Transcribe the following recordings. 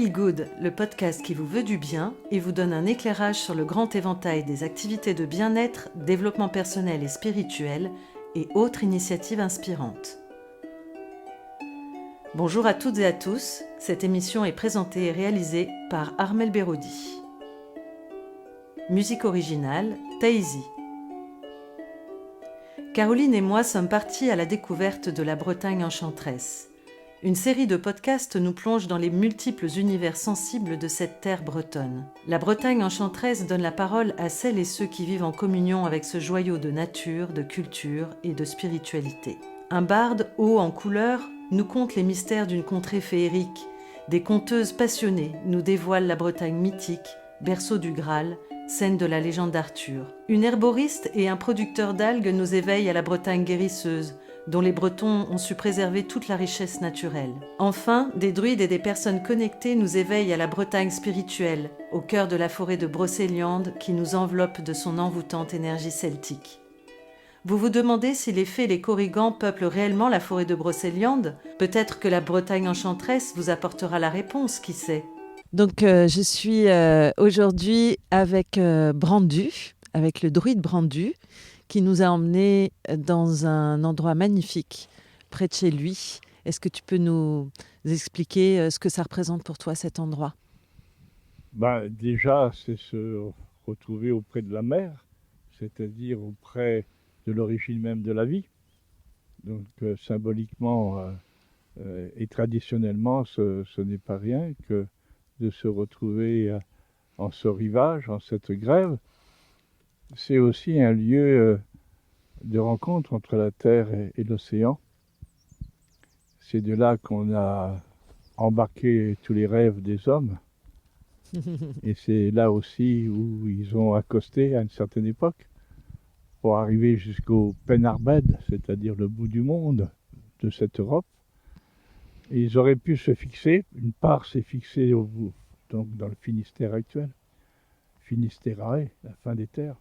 Feel Good, le podcast qui vous veut du bien et vous donne un éclairage sur le grand éventail des activités de bien-être, développement personnel et spirituel et autres initiatives inspirantes. Bonjour à toutes et à tous, cette émission est présentée et réalisée par Armel Berodi. Musique originale, Taizy. Caroline et moi sommes partis à la découverte de la Bretagne enchanteresse. Une série de podcasts nous plonge dans les multiples univers sensibles de cette terre bretonne. La Bretagne enchanteresse donne la parole à celles et ceux qui vivent en communion avec ce joyau de nature, de culture et de spiritualité. Un barde haut en couleurs nous conte les mystères d'une contrée féerique. Des conteuses passionnées nous dévoilent la Bretagne mythique, berceau du Graal, scène de la légende d'Arthur. Une herboriste et un producteur d'algues nous éveillent à la Bretagne guérisseuse, dont les Bretons ont su préserver toute la richesse naturelle. Enfin, des druides et des personnes connectées nous éveillent à la Bretagne spirituelle, au cœur de la forêt de Brocéliande qui nous enveloppe de son envoûtante énergie celtique. Vous vous demandez si les fées et les corrigans peuplent réellement la forêt de Brocéliande ? Peut-être que la Bretagne enchanteresse vous apportera la réponse, qui sait ? Donc je suis aujourd'hui avec Brandu, avec le druide Brandu, qui nous a emmenés dans un endroit magnifique près de chez lui. Est-ce que tu peux nous expliquer ce que ça représente pour toi, cet endroit ? Déjà, c'est se retrouver auprès de la mer, c'est-à-dire auprès de l'origine même de la vie. Donc symboliquement et traditionnellement, ce n'est pas rien que de se retrouver en ce rivage, en cette grève. C'est aussi un lieu de rencontre entre la terre et l'océan. C'est de là qu'on a embarqué tous les rêves des hommes. Et c'est là aussi où ils ont accosté à une certaine époque pour arriver jusqu'au Penarbed, c'est-à-dire le bout du monde de cette Europe. Et ils auraient pu se fixer, une part s'est fixée au bout, donc dans le Finistère actuel, Finisterae, la fin des terres.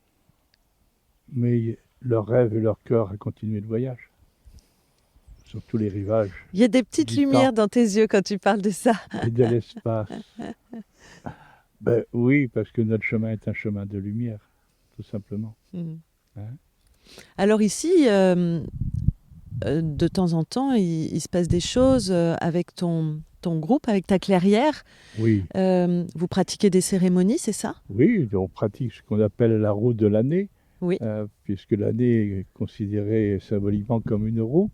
Mais leur rêve et leur cœur a continué le voyage, sur tous les rivages. Il y a des petites lumières dans tes yeux quand tu parles de ça. Et de l'espace. Oui, parce que notre chemin est un chemin de lumière, tout simplement. Hein ? Alors ici, de temps en temps, il se passe des choses avec ton groupe, avec ta clairière. Oui. Vous pratiquez des cérémonies, c'est ça ? Oui, on pratique ce qu'on appelle la roue de l'année, oui. Puisque l'année est considérée symboliquement comme une roue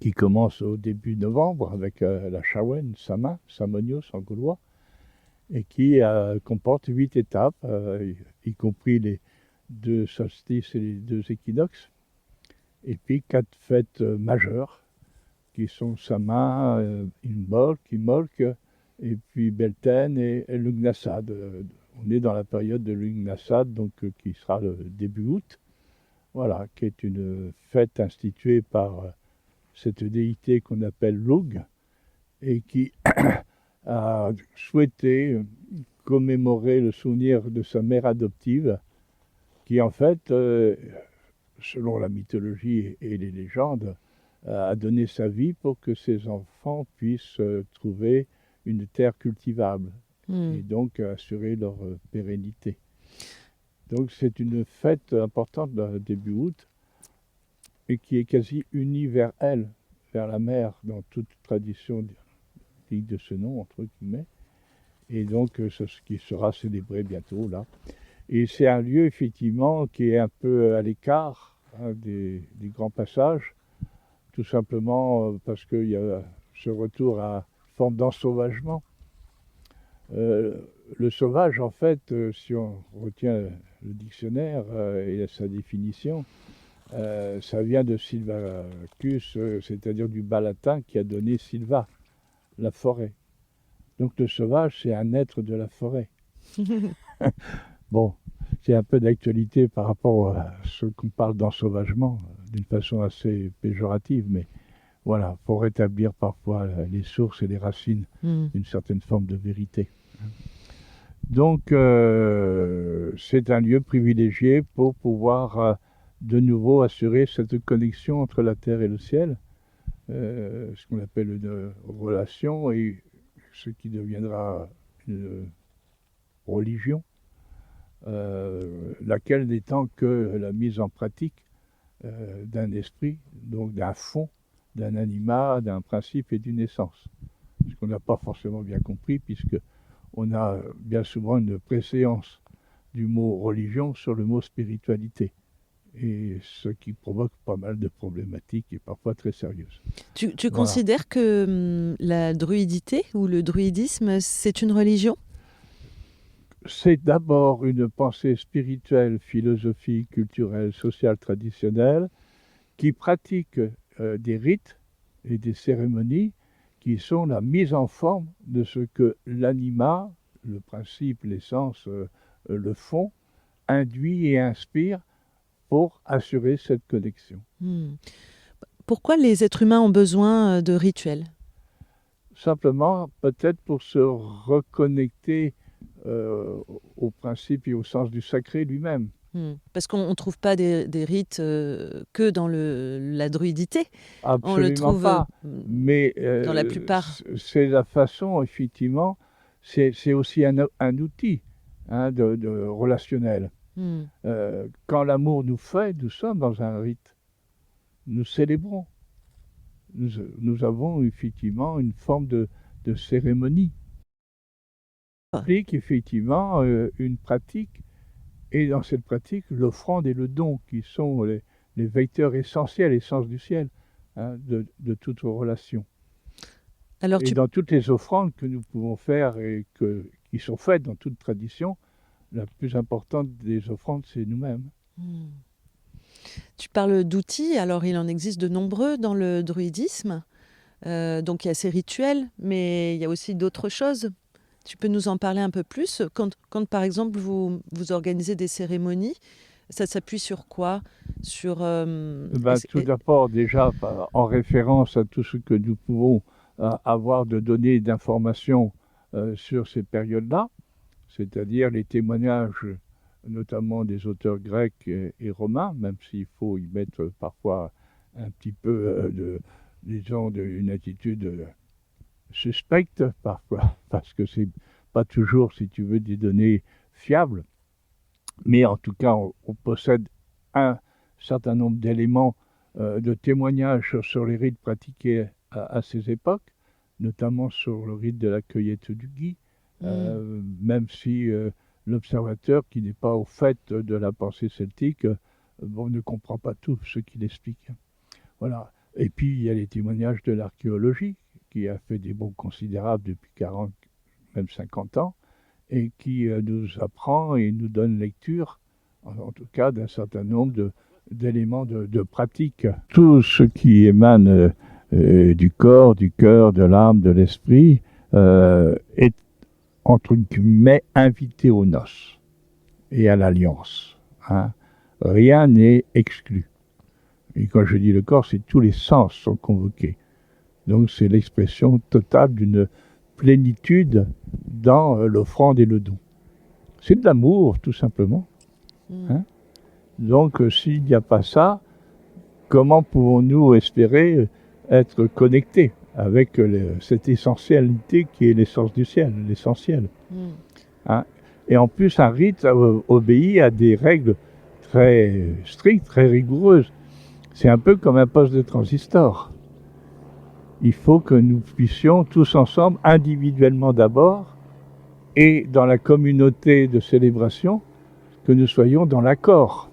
qui commence au début novembre avec la Shawen, Sama, Samonios en gaulois, et qui comporte 8 étapes, y compris les 2 solstices et les 2 équinoxes, et puis 4 fêtes majeures qui sont Sama, Imbolc, et puis Beltane et Lughnasadh. On est dans la période de Lughnasadh, donc qui sera le début août, voilà, qui est une fête instituée par cette déité qu'on appelle Lugh, et qui a souhaité commémorer le souvenir de sa mère adoptive, qui en fait, selon la mythologie et les légendes, a donné sa vie pour que ses enfants puissent trouver une terre cultivable et donc assurer leur pérennité. Donc c'est une fête importante début août et qui est quasi unie vers elle, vers la mer, dans toute tradition digne de ce nom, entre guillemets. Et donc ce qui sera célébré bientôt là. Et c'est un lieu effectivement qui est un peu à l'écart des grands passages, tout simplement parce qu'il y a ce retour à forme d'ensauvagement. Le sauvage, en fait, si on retient le dictionnaire et sa définition, ça vient de Silvacus, c'est-à-dire du bas latin qui a donné Silva, la forêt. Donc le sauvage, c'est un être de la forêt. Bon, c'est un peu d'actualité par rapport à ce qu'on parle d'ensauvagement, d'une façon assez péjorative, mais voilà, pour rétablir parfois les sources et les racines d'une certaine forme de vérité. Donc, c'est un lieu privilégié pour pouvoir de nouveau assurer cette connexion entre la terre et le ciel, ce qu'on appelle une relation, et ce qui deviendra une religion, laquelle n'étant que la mise en pratique d'un esprit, donc d'un fond, d'un anima, d'un principe et d'une essence. Ce qu'on n'a pas forcément bien compris, puisque on a bien souvent une préséance du mot religion sur le mot spiritualité, et ce qui provoque pas mal de problématiques et parfois très sérieuses. Tu Voilà. considères que la druidité ou le druidisme, c'est une religion? C'est d'abord une pensée spirituelle, philosophique, culturelle, sociale, traditionnelle, qui pratique des rites et des cérémonies qui sont la mise en forme de ce que l'anima, le principe, l'essence, le fond, induit et inspire pour assurer cette connexion. Pourquoi les êtres humains ont besoin de rituels? Simplement, peut-être pour se reconnecter au principe et au sens du sacré lui-même. Parce qu'on ne trouve pas des rites que dans la druidité. On le Absolument trouve pas. Mais dans la plupart. c'est la façon, effectivement, c'est aussi un outil de relationnel. Quand l'amour nous fait, nous sommes dans un rite. Nous célébrons. Nous avons effectivement une forme de cérémonie. Ça implique effectivement une pratique, et dans cette pratique, l'offrande et le don, qui sont les vecteurs essentiels, essence du ciel, de toute relation. Alors et dans toutes les offrandes que nous pouvons faire et qui sont faites dans toute tradition, la plus importante des offrandes, c'est nous-mêmes. Tu parles d'outils, alors il en existe de nombreux dans le druidisme. Donc il y a ces rituels, mais il y a aussi d'autres choses. Tu peux nous en parler un peu plus? Quand par exemple, vous organisez des cérémonies, ça s'appuie sur quoi? Tout d'abord, déjà, en référence à tout ce que nous pouvons avoir de données et d'informations sur ces périodes-là, c'est-à-dire les témoignages, notamment des auteurs grecs et romains, même s'il faut y mettre parfois un petit peu disons, une attitude suspecte parfois, parce que c'est pas toujours, si tu veux, des données fiables. Mais en tout cas, on possède un certain nombre d'éléments de témoignages sur les rites pratiqués à ces époques, notamment sur le rite de la cueillette du gui, même si l'observateur qui n'est pas au fait de la pensée celtique ne comprend pas tout ce qu'il explique. Voilà. Et puis il y a les témoignages de l'archéologie, qui a fait des bons considérables depuis 40, même 50 ans, et qui nous apprend et nous donne lecture, en tout cas, d'un certain nombre d'éléments de pratique. Tout ce qui émane du corps, du cœur, de l'âme, de l'esprit, est, entre guillemets, invité aux noces et à l'alliance. Rien n'est exclu. Et quand je dis le corps, c'est tous les sens sont convoqués. Donc c'est l'expression totale d'une plénitude dans l'offrande et le don. C'est de l'amour, tout simplement. Donc s'il n'y a pas ça, comment pouvons-nous espérer être connectés avec cette essentialité qui est l'essence du ciel, l'essentiel. Et en plus, un rite obéit à des règles très strictes, très rigoureuses. C'est un peu comme un poste de transistor. Il faut que nous puissions tous ensemble, individuellement d'abord, et dans la communauté de célébration, que nous soyons dans l'accord.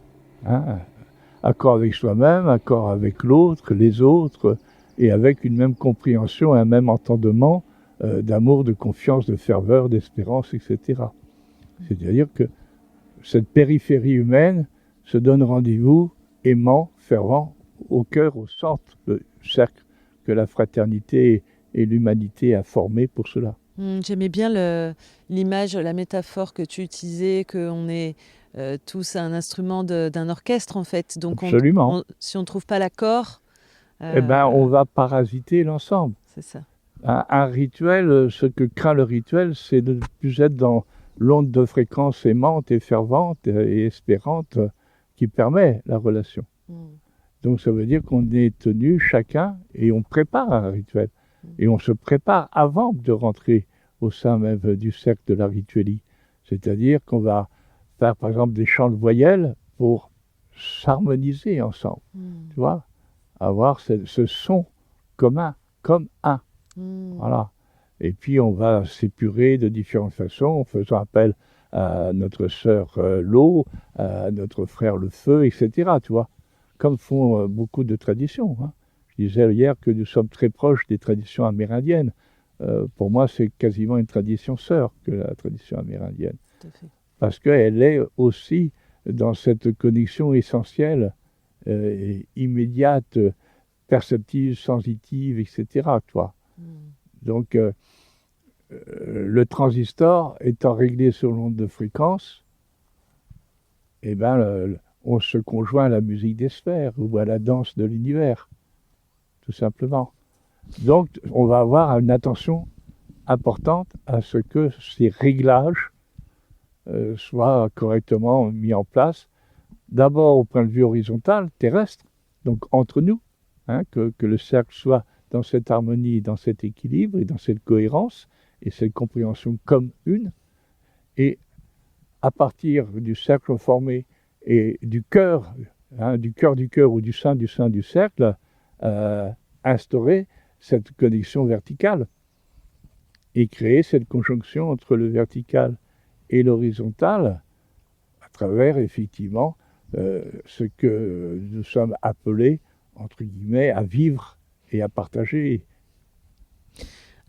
Accord avec soi-même, accord avec l'autre, les autres, et avec une même compréhension, un même entendement d'amour, de confiance, de ferveur, d'espérance, etc. C'est-à-dire que cette périphérie humaine se donne rendez-vous aimant, fervent, au cœur, au centre du cercle que la fraternité et l'humanité a formé pour cela. J'aimais bien l'image, la métaphore que tu utilisais, qu'on est tous un instrument d'un orchestre en fait. Donc absolument. Si on ne trouve pas l'accord... on va parasiter l'ensemble. C'est ça. Un rituel, ce que craint le rituel, c'est de ne plus être dans l'onde de fréquence aimante et fervente et espérante qui permet la relation. Donc ça veut dire qu'on est tenu chacun et on prépare un rituel. Et on se prépare avant de rentrer au sein même du cercle de la rituelie. C'est-à-dire qu'on va faire par exemple des chants de voyelles pour s'harmoniser ensemble, tu vois, avoir ce son commun, comme un. Voilà. Et puis on va s'épurer de différentes façons en faisant appel à notre sœur l'eau, à notre frère le feu, etc. Tu vois, comme font beaucoup de traditions. Hein. Je disais hier que nous sommes très proches des traditions amérindiennes. Pour moi, c'est quasiment une tradition sœur que la tradition amérindienne. Tout à fait. Parce qu'elle est aussi dans cette connexion essentielle, immédiate, perceptive, sensitive, etc. Tu vois. Donc, le transistor étant réglé sur l'onde de fréquence, eh ben, on se conjoint à la musique des sphères ou à la danse de l'univers, tout simplement. Donc, on va avoir une attention importante à ce que ces réglages soient correctement mis en place, d'abord au point de vue horizontal, terrestre, donc entre nous, hein, que le cercle soit dans cette harmonie, dans cet équilibre et dans cette cohérence et cette compréhension comme une, et à partir du cercle formé et du cœur, hein, du cœur ou du sein du cercle, instaurer cette connexion verticale et créer cette conjonction entre le vertical et l'horizontal à travers effectivement ce que nous sommes appelés, entre guillemets, à vivre et à partager.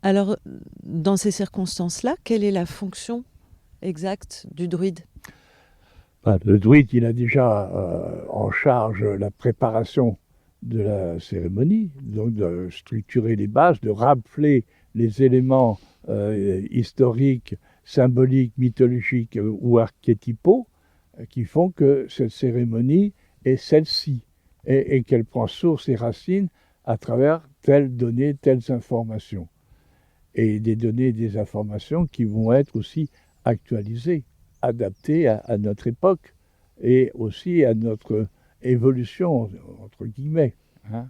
Alors, dans ces circonstances-là, quelle est la fonction exacte du druide ? Le druide, il a déjà en charge la préparation de la cérémonie, donc de structurer les bases, de rappeler les éléments historiques, symboliques, mythologiques ou archétypaux qui font que cette cérémonie est celle-ci et qu'elle prend source et racine à travers telles données, telles informations. Et des données et des informations qui vont être aussi actualisées, adaptées à notre époque et aussi à notre évolution, entre guillemets, hein,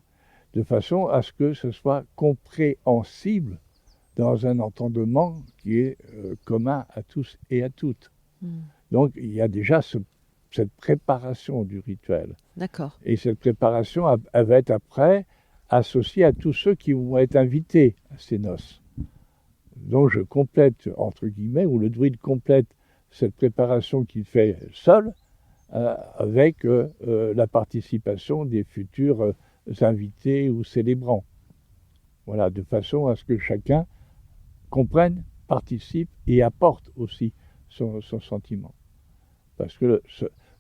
de façon à ce que ce soit compréhensible dans un entendement qui est commun à tous et à toutes. Donc il y a déjà cette préparation du rituel. D'accord. Et cette préparation, elle va être après associée à tous ceux qui vont être invités à ces noces. Donc je complète, entre guillemets, ou le druide complète cette préparation qu'il fait seul, avec la participation des futurs invités ou célébrants. Voilà, de façon à ce que chacun comprenne, participe et apporte aussi son sentiment. Parce que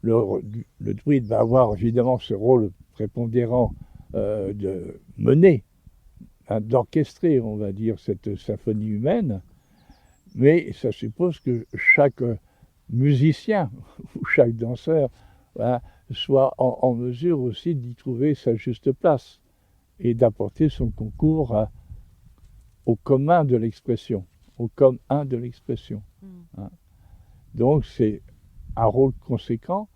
le druide va avoir évidemment ce rôle prépondérant de mener, hein, d'orchestrer, on va dire, cette symphonie humaine, mais ça suppose que chaque musicien ou chaque danseur, hein, soit en mesure aussi d'y trouver sa juste place et d'apporter son concours au commun de l'expression, au commun de l'expression. Hein. Donc c'est un rôle conséquent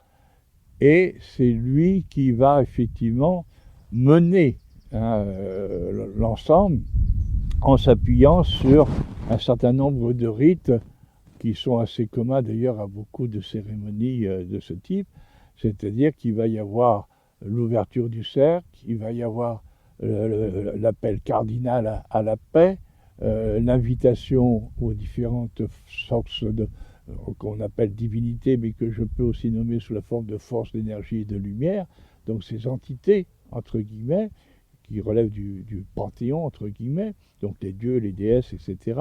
et c'est lui qui va effectivement mener, hein, l'ensemble en s'appuyant sur un certain nombre de rites qui sont assez communs d'ailleurs à beaucoup de cérémonies de ce type, c'est-à-dire qu'il va y avoir l'ouverture du cercle, il va y avoir l'appel cardinal à la paix, l'invitation aux différentes sortes qu'on appelle divinités, mais que je peux aussi nommer sous la forme de force, d'énergie et de lumière, donc ces entités, entre guillemets, qui relèvent du panthéon, entre guillemets, donc les dieux, les déesses, etc.,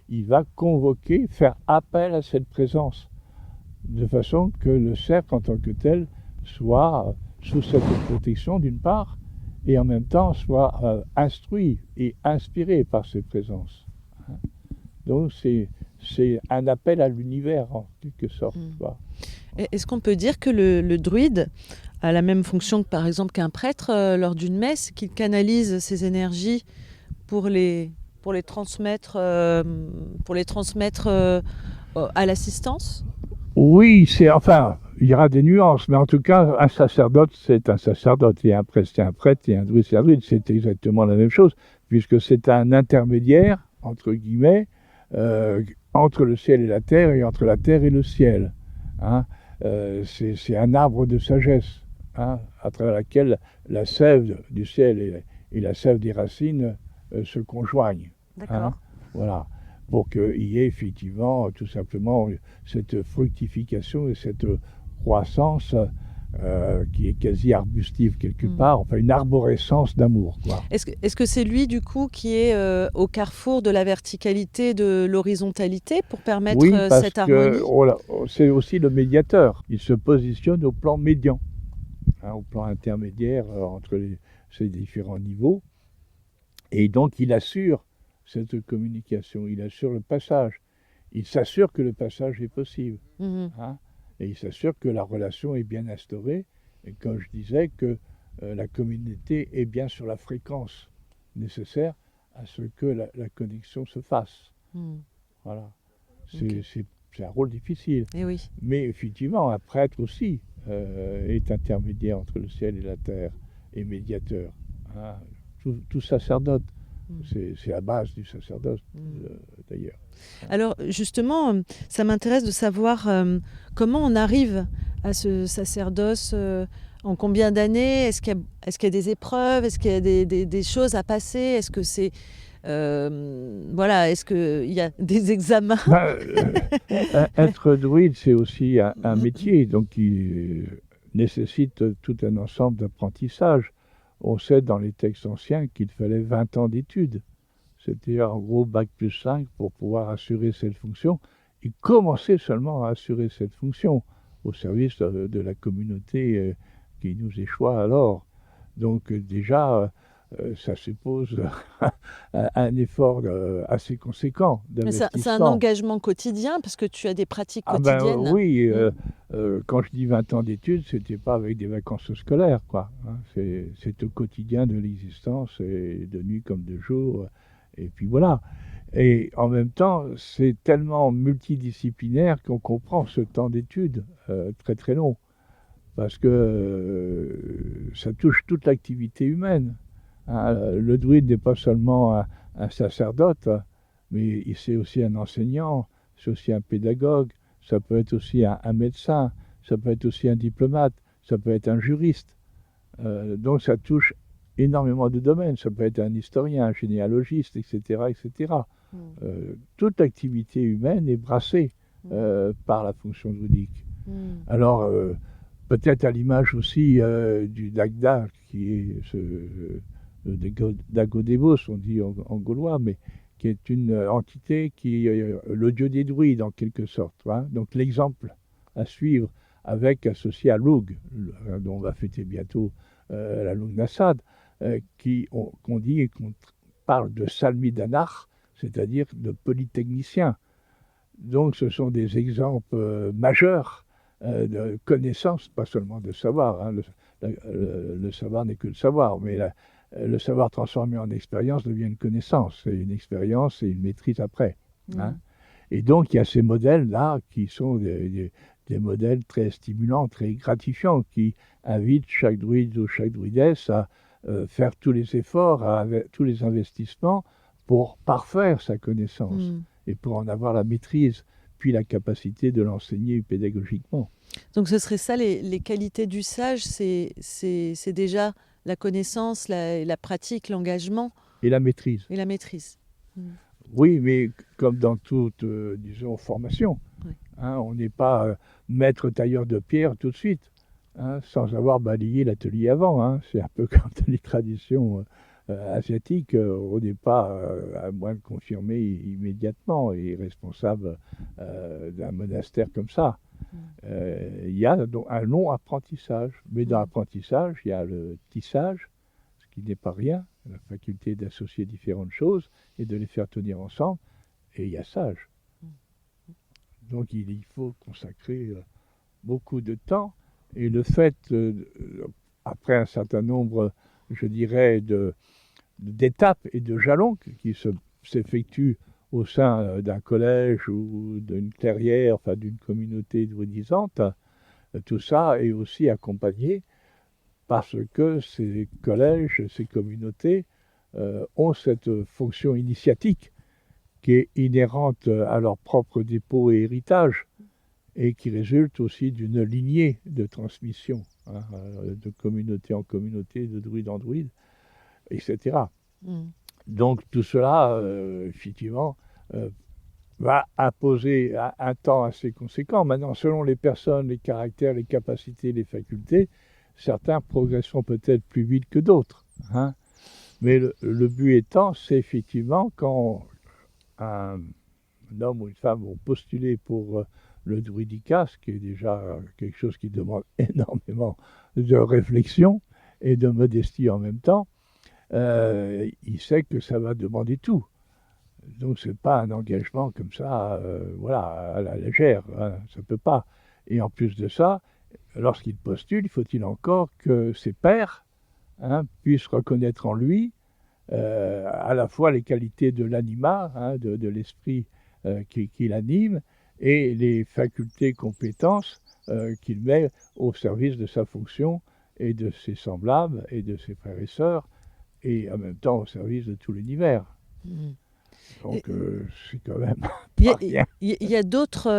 il va convoquer, faire appel à cette présence, de façon que le cercle en tant que tel soit sous cette protection d'une part, et en même temps soit instruit et inspiré par ces présences. Donc c'est un appel à l'univers en quelque sorte. Est-ce qu'on peut dire que le druide a la même fonction que par exemple qu'un prêtre lors d'une messe, qu'il canalise ses énergies pour les transmettre à l'assistance ? Oui, il y aura des nuances, mais en tout cas, un sacerdote, c'est un sacerdote, et un prêtre, c'est un prêtre, et un druide, c'est exactement la même chose, puisque c'est un intermédiaire, entre guillemets, entre le ciel et la terre et entre la terre et le ciel. Hein. C'est un arbre de sagesse, hein, à travers laquelle la sève du ciel et la sève des racines se conjoignent. D'accord. Hein, voilà, pour qu'il y ait effectivement tout simplement cette fructification et cette croissance qui est quasi arbustive quelque part, enfin une arborescence d'amour, quoi. Est-ce que c'est lui du coup qui est au carrefour de la verticalité, de l'horizontalité pour permettre cette harmonie? C'est aussi le médiateur. Il se positionne au plan médian, hein, au plan intermédiaire entre ces différents niveaux. Et donc il assure cette communication, il assure le passage. Il s'assure que le passage est possible. Hein, et il s'assure que la relation est bien instaurée. Et comme je disais, que la communauté est bien sur la fréquence nécessaire à ce que la connexion se fasse. Voilà. C'est un rôle difficile. Et oui. Mais effectivement, un prêtre aussi est intermédiaire entre le ciel et la terre et médiateur. Hein. Tout sacerdote, c'est la base du sacerdoce d'ailleurs. Alors justement, ça m'intéresse de savoir comment on arrive à ce sacerdoce, en combien d'années? Est-ce qu'il y a des épreuves? Est-ce qu'il y a des choses à passer? Est-ce que c'est... voilà, est-ce qu'il y a des examens? Être druide, c'est aussi un métier, donc qui nécessite tout un ensemble d'apprentissages. On sait dans les textes anciens qu'il fallait 20 ans d'études. C'était en gros bac plus 5 pour pouvoir assurer cette fonction. Et commencer seulement à assurer cette fonction au service de la communauté qui nous échoit alors. Donc déjà, ça suppose un effort assez conséquent d'investissement. C'est un engagement quotidien parce que tu as des pratiques quotidiennes. Oui, quand je dis 20 ans d'études, c'était pas avec des vacances scolaires, quoi. Hein. C'est au quotidien de l'existence, et de nuit comme de jour, et puis voilà. Et en même temps, c'est tellement multidisciplinaire qu'on comprend ce temps d'études très très long, parce que ça touche toute l'activité humaine. Hein. Le druide n'est pas seulement un sacerdote, mais c'est aussi un enseignant, c'est aussi un pédagogue, ça peut être aussi un médecin, ça peut être aussi un diplomate, ça peut être un juriste. Donc ça touche énormément de domaines, ça peut être un historien, un généalogiste, etc. etc. Toute l'activité humaine est brassée par la fonction druidique. Alors, peut-être à l'image aussi du Dagda, qui est Dagodebos, on dit en gaulois, mais qui est une entité qui est le dieu des druides en quelque sorte. Hein. Donc l'exemple à suivre associé à Lug, dont on va fêter bientôt la Lug Nassad, qu'on dit et qu'on parle de Salmidanar, c'est-à-dire de polytechnicien. Donc ce sont des exemples majeurs de connaissance, pas seulement de savoir. Hein. Le savoir n'est que le savoir, mais le savoir transformé en expérience devient une connaissance, et une expérience et une maîtrise après. Hein. Et donc il y a ces modèles-là qui sont des modèles très stimulants, très gratifiants, qui invitent chaque druide ou chaque druidesse à faire tous les efforts, tous les investissements pour parfaire sa connaissance et pour en avoir la maîtrise, puis la capacité de l'enseigner pédagogiquement. Donc ce serait ça, les qualités du sage, c'est déjà la connaissance, la pratique, l'engagement. Et la maîtrise. Et la maîtrise. Oui, mais comme dans toute, disons, formation, hein, on n'est pas maître tailleur de pierre tout de suite, hein, sans avoir balayé l'atelier avant. Hein. C'est un peu comme dans les traditions asiatiques, on n'est pas, à moins de confirmer immédiatement, et responsable d'un monastère comme ça. Il y a donc un long apprentissage, mais dans l'apprentissage, il y a le tissage, ce qui n'est pas rien, la faculté d'associer différentes choses et de les faire tenir ensemble, et il y a sage. Donc il faut consacrer beaucoup de temps, et le fait, après un certain nombre, je dirais, d'étapes et de jalons qui s'effectuent au sein d'un collège ou d'une clairière, enfin d'une communauté druidisante, tout ça est aussi accompagné parce que ces collèges, ces communautés ont cette fonction initiatique qui est inhérente à leur propre dépôt et héritage, et qui résulte aussi d'une lignée de transmission, hein, de communauté en communauté, de druide en druide, etc. Donc tout cela, effectivement, va imposer un temps assez conséquent. Maintenant, selon les personnes, les caractères, les capacités, les facultés, certains progresseront peut-être plus vite que d'autres, hein. Mais le but étant, c'est effectivement quand un homme ou une femme vont postuler pour le druidicas, ce qui est déjà quelque chose qui demande énormément de réflexion et de modestie en même temps, il sait que ça va demander tout. Donc c'est pas un engagement comme ça, voilà, à la légère, hein, ça peut pas. Et en plus de ça, lorsqu'il postule, faut-il encore que ses pairs, hein, puissent reconnaître en lui à la fois les qualités de l'anima, hein, de l'esprit qui l'anime, et les facultés, compétences qu'il met au service de sa fonction et de ses semblables et de ses frères et sœurs, et en même temps au service de tout l'univers. Donc c'est quand même pas rien. Il y a d'autres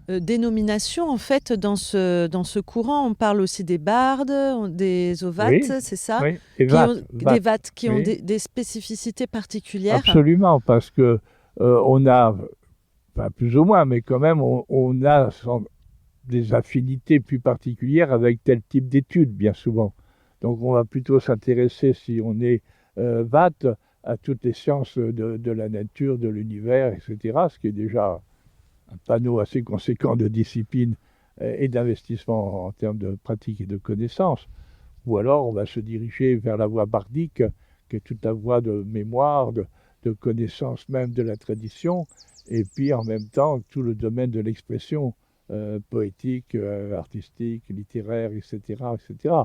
dénominations en fait dans ce courant. On parle aussi des bardes, des ovates, Oui, c'est ça? oui, et Des vates qui ont oui. des spécificités particulières. Absolument, parce que on a, enfin plus ou moins, mais quand même, on a des affinités plus particulières avec tel type d'études, bien souvent. Donc on va plutôt s'intéresser, si on est vate, à toutes les sciences de la nature, de l'univers, etc., ce qui est déjà un panneau assez conséquent de discipline et d'investissement en termes de pratique et de connaissances. Ou alors on va se diriger vers la voie bardique, qui est toute la voie de mémoire, de connaissance même de la tradition, et puis en même temps tout le domaine de l'expression poétique, artistique, littéraire, etc. etc.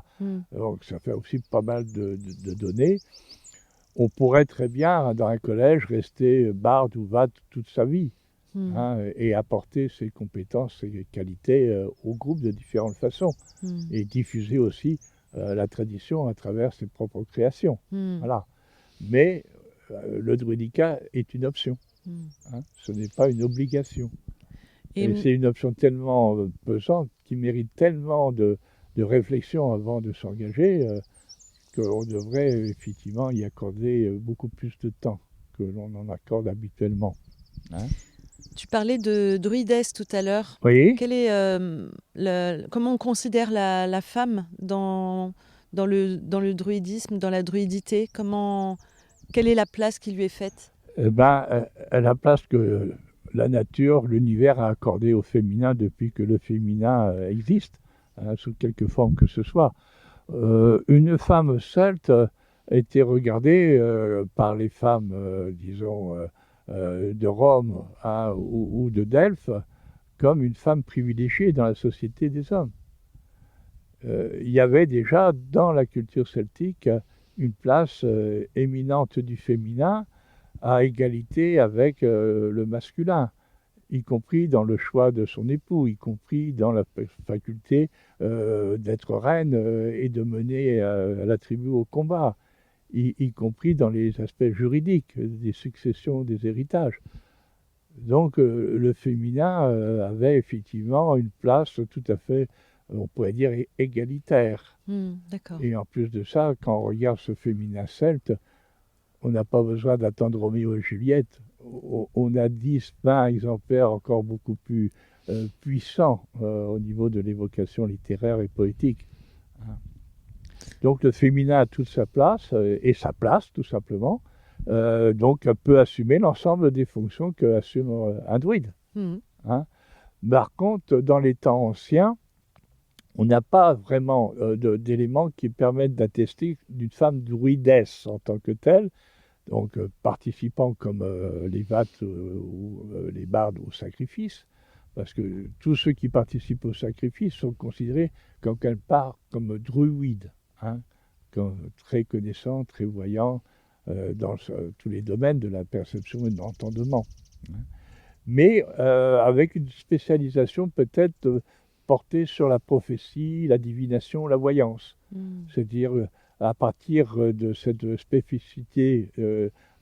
Donc ça fait aussi pas mal de données. On pourrait très bien, dans un collège, rester barde ou vate toute sa vie, hein, et apporter ses compétences, ses qualités au groupe de différentes façons, et diffuser aussi la tradition à travers ses propres créations. Voilà. Mais le druidica est une option, hein, ce n'est pas une obligation. Et c'est une option tellement pesante qui mérite tellement de réflexion avant de s'engager qu'on devrait effectivement y accorder beaucoup plus de temps que l'on en accorde habituellement, hein. Tu parlais de druidesse tout à l'heure. Oui. Comment on considère la femme dans le druidisme, dans la druidité? Quelle est la place qui lui est faite? La place que la nature, l'univers a accordée au féminin depuis que le féminin existe, hein, sous quelque forme que ce soit. Une femme celte était regardée par les femmes, disons, de Rome, hein, ou de Delphes, comme une femme privilégiée dans la société des hommes. Il y avait déjà dans la culture celtique une place éminente du féminin à égalité avec le masculin, y compris dans le choix de son époux, y compris dans la faculté d'être reine et de mener la tribu au combat, y compris dans les aspects juridiques, des successions, des héritages. Donc le féminin avait effectivement une place tout à fait, on pourrait dire, égalitaire. D'accord. Et en plus de ça, quand on regarde ce féminin celte, on n'a pas besoin d'attendre Roméo et Juliette. On a 10, 20 exemplaires encore beaucoup plus puissants au niveau de l'évocation littéraire et poétique. Donc le féminin a toute sa place, et sa place tout simplement, donc peut assumer l'ensemble des fonctions que assume un druide. Hein. Par contre, dans les temps anciens, on n'a pas vraiment d'éléments qui permettent d'attester d'une femme druidesse en tant que telle, donc participant comme les vates ou les bardes au sacrifice, parce que tous ceux qui participent au sacrifice sont considérés comme quelque part comme druides, hein, comme très connaissants, très voyants dans tous les domaines de la perception et de l'entendement, hein. Mais avec une spécialisation peut-être portée sur la prophétie, la divination, la voyance. C'est-à-dire à partir de cette spécificité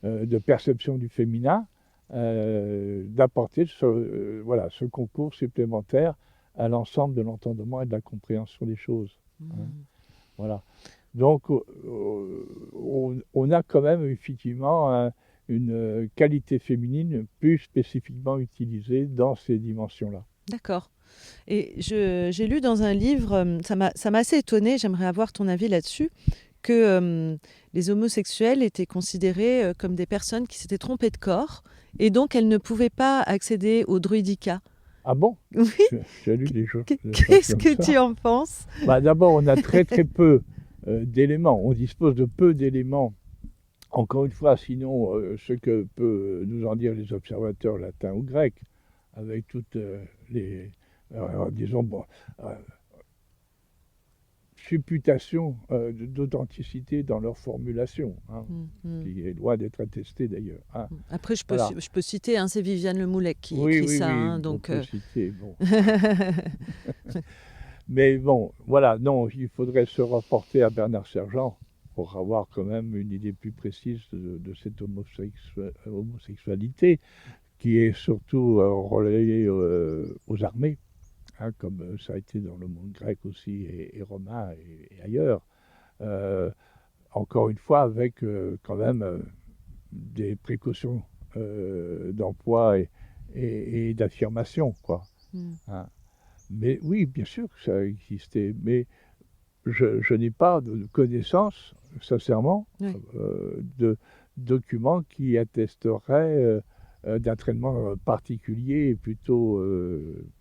de perception du féminin, d'apporter ce concours supplémentaire à l'ensemble de l'entendement et de la compréhension des choses. Hein. Voilà. Donc, on a quand même effectivement une qualité féminine plus spécifiquement utilisée dans ces dimensions-là. D'accord. Et j'ai lu dans un livre, ça m'a assez étonnée, j'aimerais avoir ton avis là-dessus, que les homosexuels étaient considérés comme des personnes qui s'étaient trompées de corps et donc elles ne pouvaient pas accéder au druidicats. Ah bon? Oui. J'ai lu des choses. Qu'est-ce que tu en penses? D'abord, on a très très peu d'éléments. On dispose de peu d'éléments. Encore une fois, sinon, ce que peuvent nous en dire les observateurs latins ou grecs, avec toutes les, disons, supputations d'authenticité dans leur formulation, hein, qui est loin d'être attestée d'ailleurs. Hein. Après, je peux citer, hein, c'est Viviane Lemoulec qui écrit ça. Hein, donc, on peut citer, bon. Mais bon, voilà, non, il faudrait se rapporter à Bernard Sergent pour avoir quand même une idée plus précise de cette homosexualité qui est surtout relayée aux armées, hein, comme ça a été dans le monde grec aussi et romain et ailleurs. Encore une fois, avec quand même des précautions d'emploi et d'affirmation, quoi. Hein. Mais oui, bien sûr que ça existait, mais je n'ai pas de connaissance, sincèrement, de documents qui attesteraient d'un traitement particulier et plutôt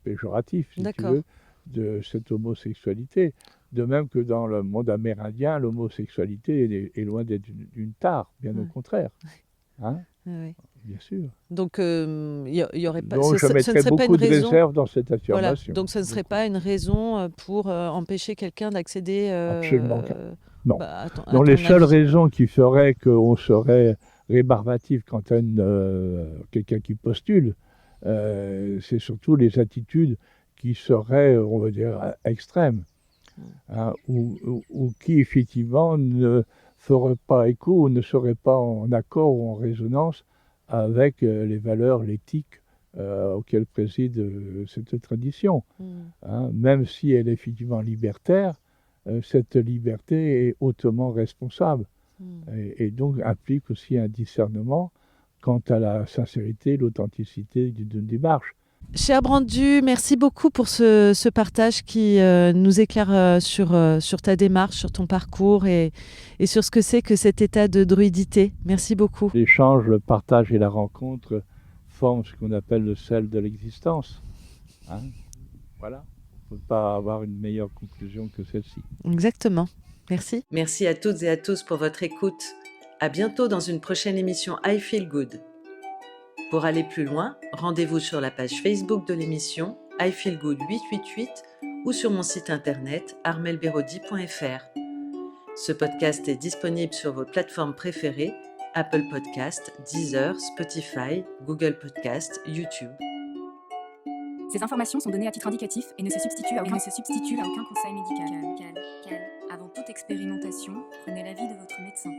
péjoratif, si tu veux, de cette homosexualité. De même que dans le monde amérindien, l'homosexualité est loin d'être une tare, bien au contraire. Hein? Bien sûr. Donc, y aurait pas. Donc, je mettrais beaucoup de réserve dans cette affirmation. Voilà. Donc, ce ne serait pas une raison pour empêcher quelqu'un d'accéder. Absolument pas. Non. Non, les seules raisons qui feraient qu'on serait rébarbatif quant à quelqu'un qui postule, c'est surtout les attitudes qui seraient, on va dire, extrêmes, hein, ou qui effectivement ne feraient pas écho ou ne seraient pas en accord ou en résonance avec les valeurs, l'éthique auxquelles préside cette tradition. Hein, même si elle est effectivement libertaire, cette liberté est hautement responsable et donc implique aussi un discernement quant à la sincérité, l'authenticité d'une démarche. Cher Brandu, merci beaucoup pour ce partage qui nous éclaire sur ta démarche, sur ton parcours et sur ce que c'est que cet état de druidité. Merci beaucoup. L'échange, le partage et la rencontre forment ce qu'on appelle le sel de l'existence. Hein, voilà, on ne peut pas avoir une meilleure conclusion que celle-ci. Exactement. Merci. Merci à toutes et à tous pour votre écoute. À bientôt dans une prochaine émission I Feel Good. Pour aller plus loin, rendez-vous sur la page Facebook de l'émission I Feel Good 888 ou sur mon site internet armelberodi.fr. Ce podcast est disponible sur vos plateformes préférées, Apple Podcast, Deezer, Spotify, Google Podcast, YouTube. Ces informations sont données à titre indicatif et ne se substituent à aucun conseil médical. Avant toute expérimentation, prenez l'avis de votre médecin.